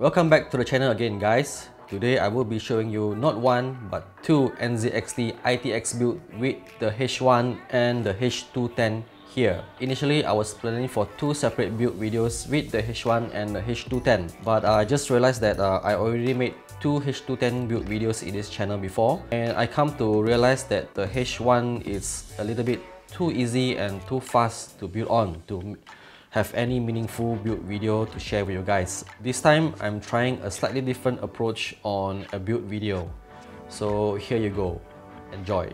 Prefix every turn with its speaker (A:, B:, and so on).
A: Welcome back to the channel again, guys. Today I will be showing you not one but two NZXT ITX build with the H1 and the H210 here. Initially, I was planning for two separate build videos with the H1 and the H210, but I just realized that I already made two H210 build videos in this channel before, and I come to realize that the H1 is a little bit too easy and too fast to build on to have any meaningful build video to share with you guys. This time, I'm trying a slightly different approach on a build video. So here you go. Enjoy.